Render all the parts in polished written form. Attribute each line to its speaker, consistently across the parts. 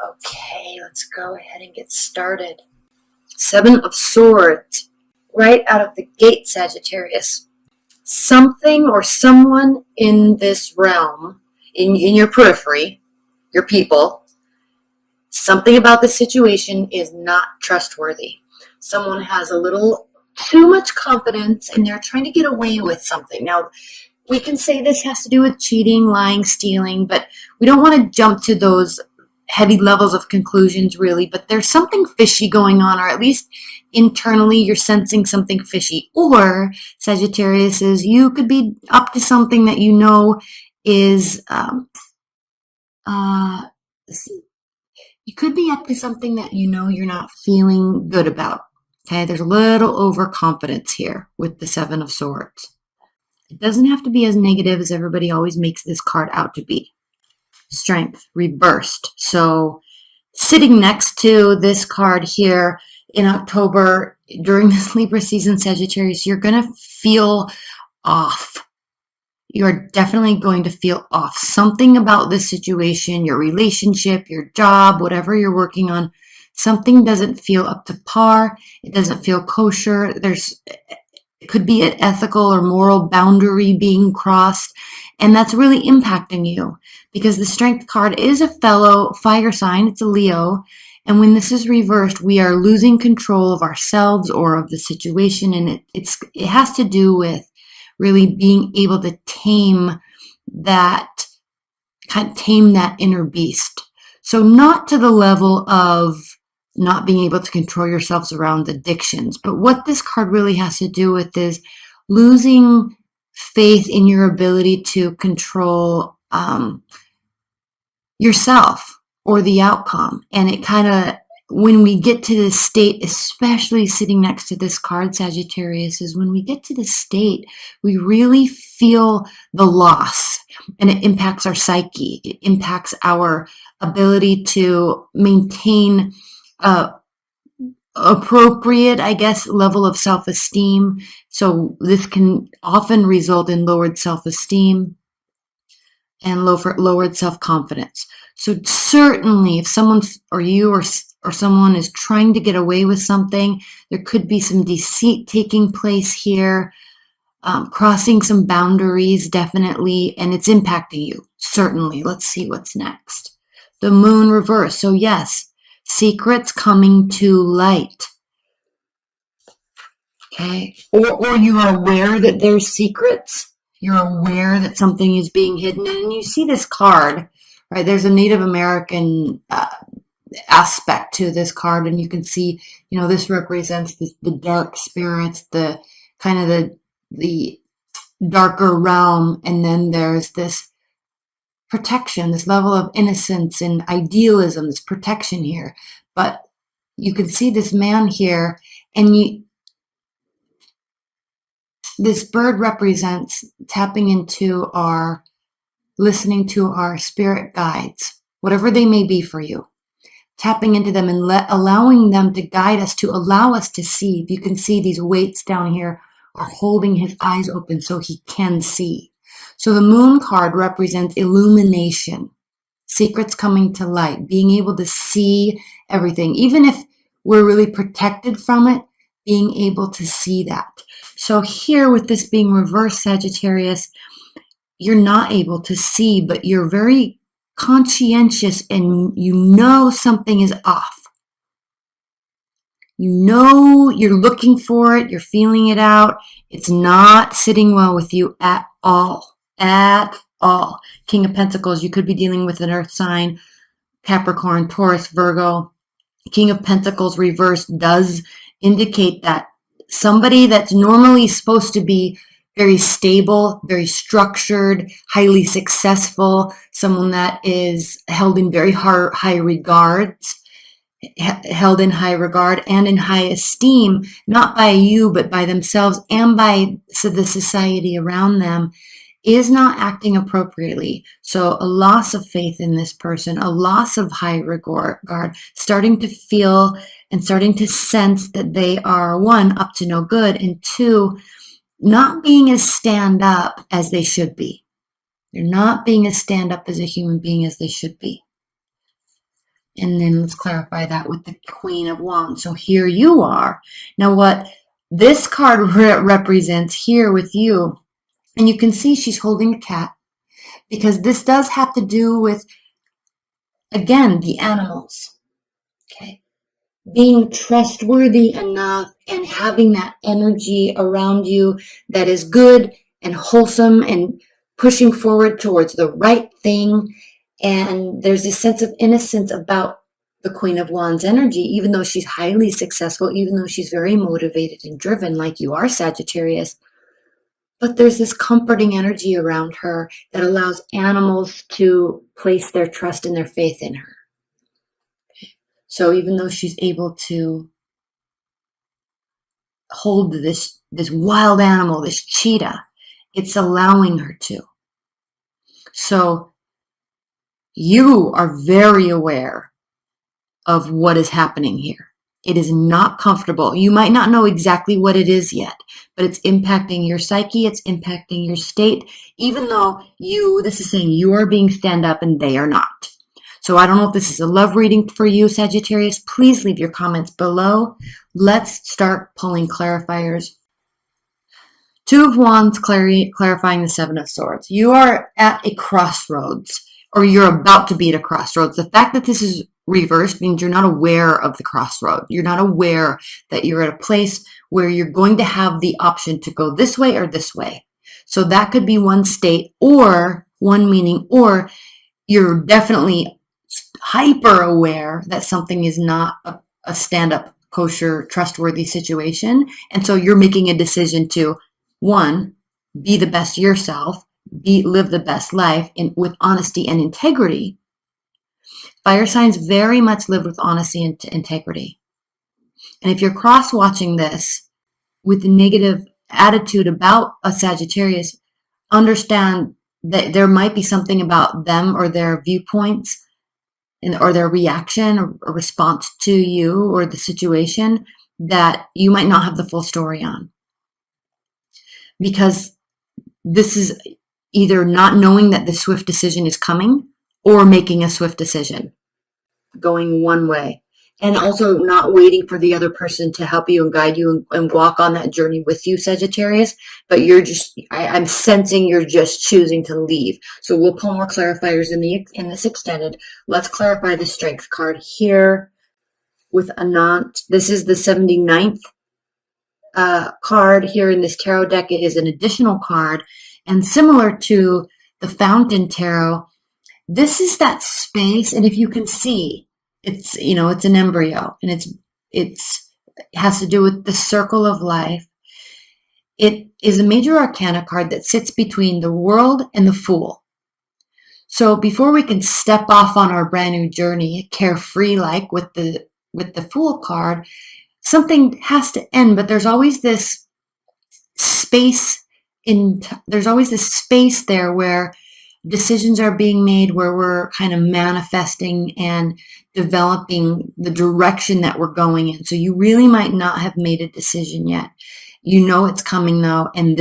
Speaker 1: Okay, let's go ahead and get started. Seven of Swords, right out of the gate, Sagittarius. Something or someone in this realm, in your periphery, your people, something about the situation is not trustworthy. Someone has a little too much confidence and they're trying to get away with something. Now, we can say this has to do with cheating, lying, stealing, but we don't want to jump to those heavy levels of conclusions, really. But there's something fishy going on, or at least internally you're sensing something fishy. Or, Sagittarius, is you could be up to something that you know is, you could be up to something that you know you're not feeling good about. Okay, there's a little overconfidence here with the Seven of Swords. It doesn't have to be as negative as everybody always makes this card out to be. Strength, reversed. So sitting next to this card here in October, during this Libra season, Sagittarius, you're going to feel off. You're definitely going to feel off. Something about this situation, your relationship, your job, whatever you're working on, something doesn't feel up to par. It doesn't feel kosher. It could be an ethical or moral boundary being crossed, and that's really impacting you because the Strength card is a fellow fire sign. It's a Leo, and when this is reversed, we are losing control of ourselves or of the situation, and it has to do with really being able to tame that inner beast. So not to the level of not being able to control yourselves around addictions. But what this card really has to do with is losing faith in your ability to control yourself or the outcome. And it kind of, when we get to this state, especially sitting next to this card, Sagittarius, is when we get to this state, we really feel the loss, and it impacts our psyche. It impacts our ability to maintain appropriate, I guess, level of self-esteem. So this can often result in lowered self-esteem and lowered self-confidence. So certainly if someone or you or someone is trying to get away with something, there could be some deceit taking place here, crossing some boundaries, definitely, and it's impacting you, certainly. Let's see what's next. The Moon reverse. So yes, secrets coming to light. Okay. Or you are aware that there's secrets. You're aware that something is being hidden. And you see this card, right? There's a Native American aspect to this card. And you can see, this represents the dark spirits, the kind of the darker realm. And then there's this protection, this level of innocence and idealism, this protection here. But you can see this man here, and this bird represents tapping into listening to our spirit guides, whatever they may be for you, tapping into them and allowing them to guide us, to allow us to see. If you can see, these weights down here are holding his eyes open so he can see. So the Moon card represents illumination, secrets coming to light, being able to see everything, even if we're really protected from it, being able to see that. So here, with this being reversed, Sagittarius, you're not able to see, but you're very conscientious and you know something is off. You know you're looking for it, you're feeling it out. It's not sitting well with you at all. At all. King of Pentacles, you could be dealing with an earth sign, Capricorn, Taurus, Virgo. King of Pentacles reversed does indicate that somebody that's normally supposed to be very stable, very structured, highly successful, someone that is held in very high regards, held in high regard and in high esteem, not by you, but by themselves and by the society around them, is not acting appropriately. So a loss of faith in this person, a loss of high regard, starting to feel and starting to sense that they are, one, up to no good, and two, not being as stand up as they should be. They're not being as stand up as a human being as they should be. And then let's clarify that with the Queen of Wands. So here you are. Now what this card represents here with you, and you can see she's holding a cat, because this does have to do with, again, the animals. Okay. Being trustworthy enough and having that energy around you that is good and wholesome and pushing forward towards the right thing. And there's this sense of innocence about the Queen of Wands energy, even though she's highly successful, even though she's very motivated and driven like you are, Sagittarius. But there's this comforting energy around her that allows animals to place their trust and their faith in her. So even though she's able to hold this wild animal, this cheetah, it's allowing her to. So you are very aware of what is happening here. It is not comfortable. You might not know exactly what it is yet, but it's impacting your psyche. It's impacting your state, even though this is saying you are being stand up and they are not. So I don't know if this is a love reading for you, Sagittarius. Please leave your comments below. Let's start pulling clarifiers. Two of Wands clarifying the Seven of Swords. You are at a crossroads, or you're about to be at a crossroads. The fact that this is reversed means you're not aware of the crossroad. You're not aware that you're at a place where you're going to have the option to go this way or this way. So that could be one state or one meaning, or you're definitely hyper aware that something is not a stand-up, kosher, trustworthy situation. And so you're making a decision to, one, be the best yourself, live the best life with honesty and integrity. Fire signs very much live with honesty and integrity. And if you're cross-watching this with a negative attitude about a Sagittarius, understand that there might be something about them or their viewpoints or their reaction or response to you or the situation that you might not have the full story on. Because this is either not knowing that the swift decision is coming or making a swift decision, going one way. And also not waiting for the other person to help you and guide you and walk on that journey with you, Sagittarius. But you're just, I'm sensing you're just choosing to leave. So we'll pull more clarifiers in this extended. Let's clarify the Strength card here with Anant. This is the 79th card here in this tarot deck. It is an additional card. And similar to the Fountain Tarot, this is that space. And if you can see, it's an embryo, and it has to do with the circle of life. It is a major arcana card that sits between the World and the Fool. So before we can step off on our brand new journey, carefree like with the Fool card, something has to end. But there's always this space there where decisions are being made, where we're kind of manifesting and developing the direction that we're going in. So you really might not have made a decision yet. You know it's coming though, and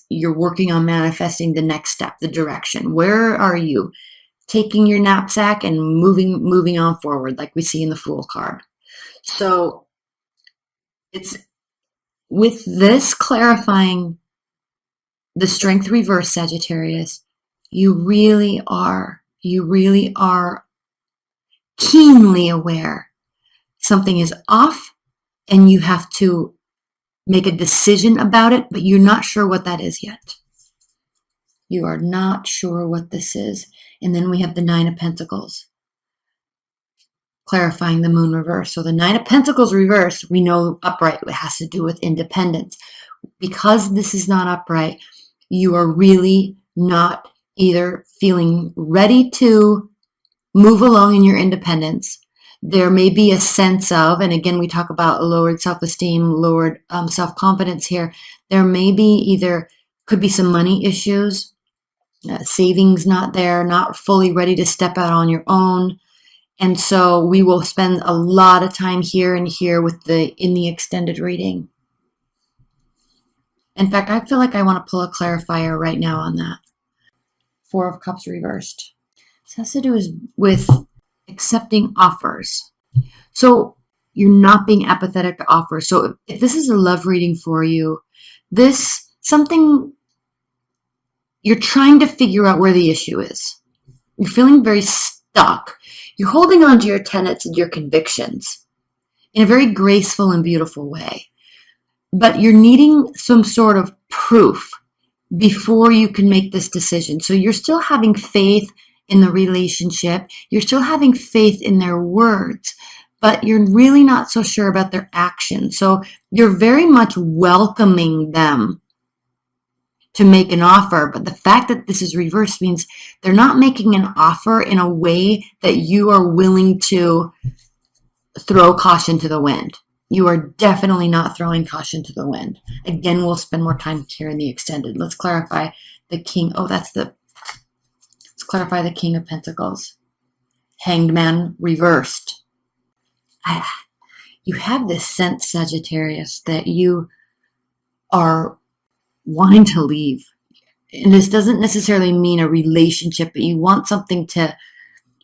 Speaker 1: you're working on manifesting the next step, the direction. Where are you? Taking your knapsack and moving on forward, like we see in the Fool card. So it's with this clarifying the Strength reverse, Sagittarius, you really are keenly aware something is off and you have to make a decision about it, but you're not sure what that is yet. You are not sure what this is. And then we have the Nine of Pentacles, clarifying the Moon reverse. So the Nine of Pentacles reverse, we know upright, it has to do with independence. Because this is not upright, you are really not either feeling ready to move along in your independence. There may be a sense of, and again, we talk about lowered self-esteem, lowered self-confidence here. There may be could be some money issues, savings not there, not fully ready to step out on your own. And so we will spend a lot of time here and here in the extended reading. In fact, I feel like I want to pull a clarifier right now on that. Four of Cups reversed. This has to do with accepting offers. So you're not being apathetic to offers. So if this is a love reading for you, this something you're trying to figure out where the issue is. You're feeling very stuck. You're holding on to your tenets and your convictions in a very graceful and beautiful way. But you're needing some sort of proof before you can make this decision. So you're still having faith in the relationship. You're still having faith in their words, but you're really not so sure about their actions. So you're very much welcoming them to make an offer, but the fact that this is reversed means they're not making an offer in a way that you are willing to throw caution to the wind. You are definitely not throwing caution to the wind. Again, we'll spend more time here in the extended. Let's clarify the king. Let's clarify the King of Pentacles. Hanged Man reversed. You have this sense, Sagittarius, that you are wanting to leave. And this doesn't necessarily mean a relationship, but you want something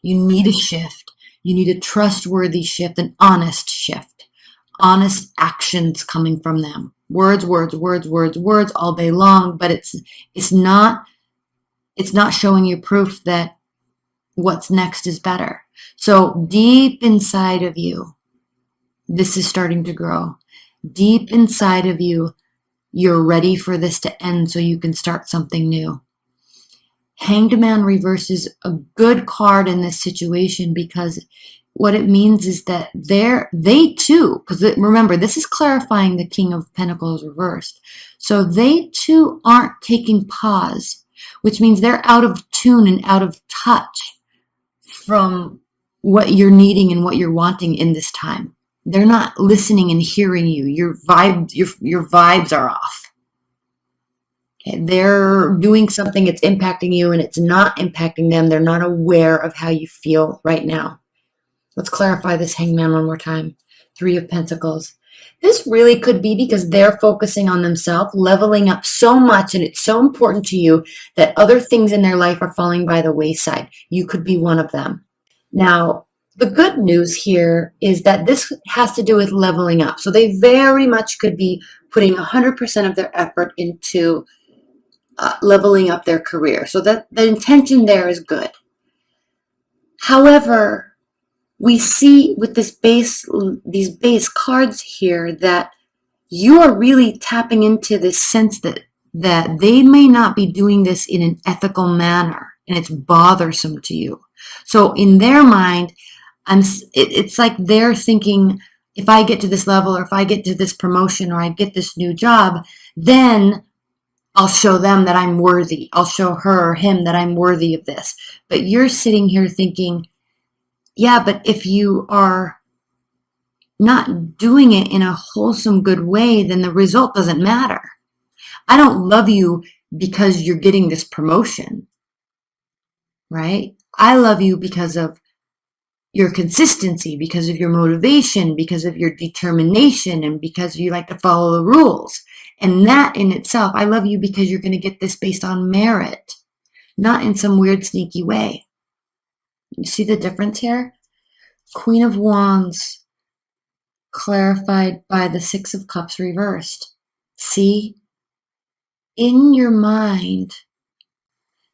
Speaker 1: you need a shift. You need a trustworthy shift, an honest shift, honest actions coming from them. Words all day long, but it's not showing you proof that what's next is better. So deep inside of you, this is starting to grow. Deep inside of you, you're ready for this to end so you can start something new. Hanged Man reverse is a good card in this situation because what it means is that they too, because remember, this is clarifying the King of Pentacles reversed. So they too aren't taking pause, which means they're out of tune and out of touch from what you're needing and what you're wanting in this time. They're not listening and hearing you. Your vibes are off. Okay? They're doing something that's impacting you and it's not impacting them. They're not aware of how you feel right now. Let's clarify this Hanged Man one more time. 3 of Pentacles. This really could be because they're focusing on themselves, leveling up so much, and it's so important to you that other things in their life are falling by the wayside. You could be one of them. Now, the good news here is that this has to do with leveling up. So they very much could be putting 100% of their effort into leveling up their career. So that the intention there is good. However, we see with these base cards here that you are really tapping into this sense that they may not be doing this in an ethical manner and it's bothersome to you. So in their mind, it's like they're thinking, if I get to this level or if I get to this promotion or I get this new job, then I'll show them that I'm worthy. I'll show her or him that I'm worthy of this. But you're sitting here thinking, yeah, but if you are not doing it in a wholesome, good way, then the result doesn't matter. I don't love you because you're getting this promotion, right? I love you because of your consistency, because of your motivation, because of your determination, and because you like to follow the rules. And that in itself, I love you because you're going to get this based on merit, not in some weird, sneaky way. You see the difference here? Queen of Wands clarified by the 6 of Cups reversed. See? In your mind,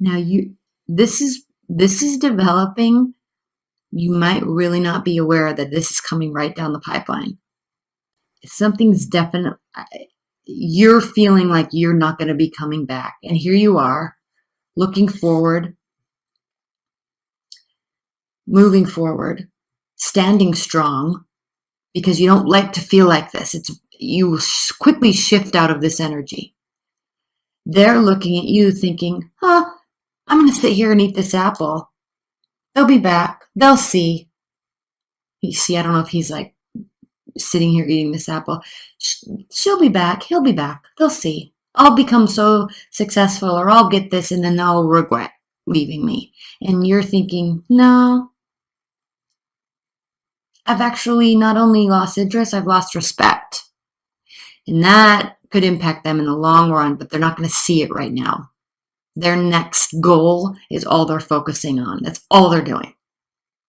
Speaker 1: now this is developing. You might really not be aware that this is coming right down the pipeline. Something's definite. You're feeling like you're not going to be coming back. And here you are, looking forward, moving forward, standing strong, because you don't like to feel like this. You quickly shift out of this energy. They're looking at you thinking, I'm going to sit here and eat this apple. They'll be back. They'll see. You see, I don't know if he's like sitting here eating this apple. She'll be back. He'll be back. They'll see. I'll become so successful, or I'll get this, and then they'll regret leaving me. And you're thinking, no. I've actually not only lost interest, I've lost respect. And that could impact them in the long run, but they're not going to see it right now. Their next goal is all they're focusing on. That's all they're doing.